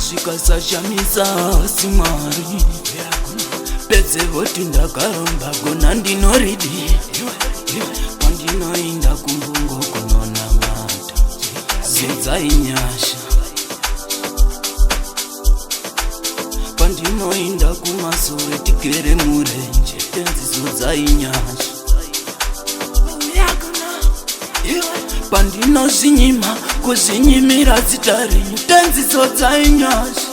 zvikasashamisa asi mwari pedze voti ndakaromba gona ndinoridi pandinoinda kumbungo kunonamata zedzainyasha pandinoinda kumasore tigere murenje tenzizo dzainyasha pandinozvinyima kuzvinyimira zita renyu tenzizo dzainyasha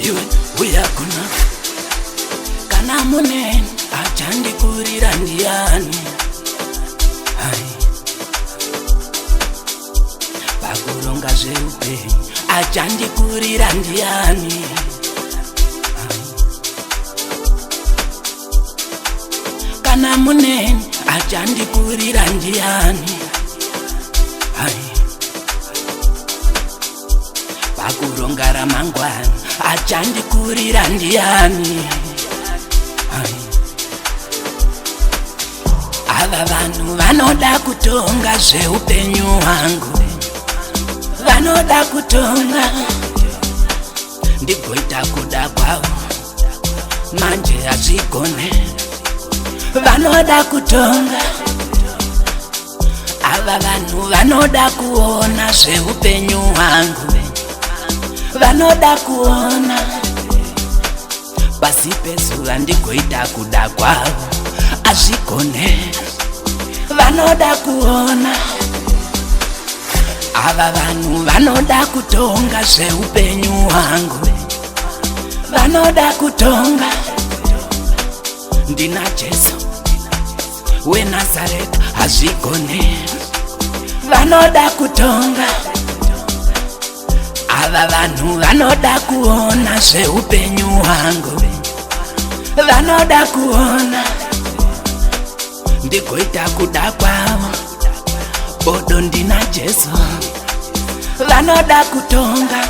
iwe uyagona kana muneni achandikurira ndiani pakuronga zveupenyu achandikurira ndiani kana muneni achandikurira ndiani pakuronga ramangwana achandikurira ndiani ava vanhu vanoda kutonga zveupenyu hwangu vanoda kutonga ndigoita kuda kwavo manje hazvigone vanoda kutonga ava vanhu vanoda kuona zveupenyu hwangu vanoda kuona pasi pezuva ndigoita kuda kwavo hazvigone vanoda kuona ava vanhu vanoda kutonga zveupenyu hwangu vanoda kutonga ndina Jesu weNazareta hazvigone vanoda kutonga ava vanhu vanoda kuona zveupenyu hwangu vanoda kuona ndigoita kuda kwavo bodo ndina Jesu vanoda kutonga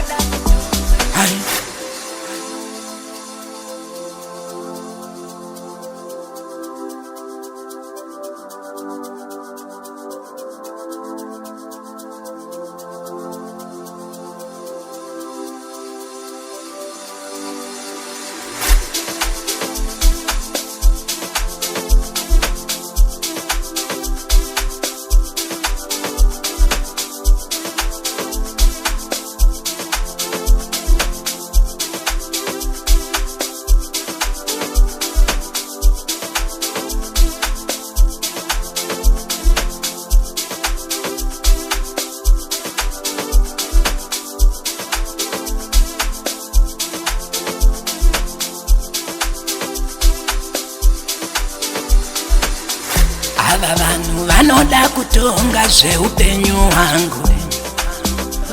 ava vanhu vanoda kutonga zveupenyu hwangu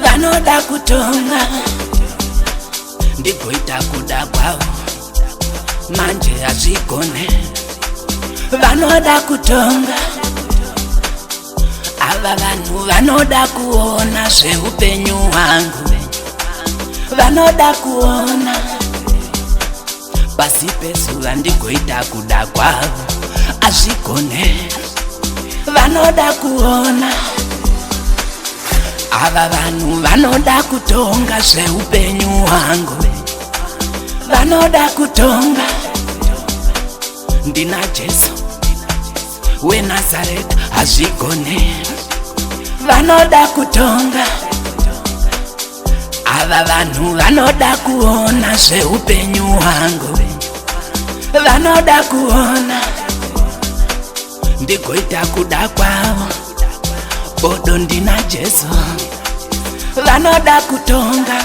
vanoda kutonga ndigoita kuda kwavo manje hazvigone vanoda kutonga ava vanhu vanoda kuona zveupenyu hwangu vanoda kuona pasi pezuva ndigoita kuda kwavo hazvigone vanoda kuona ava vanhu vanoda kutonga zveupenyu hwangu vanoda kutonga ndina Jesu weNazareta hazvigone vanoda kutonga ava vanhu vanoda kuona zveupenyu hwangu vanoda kuona ndigoita kuda kwavo bodo ndina Jesu vanoda kutonga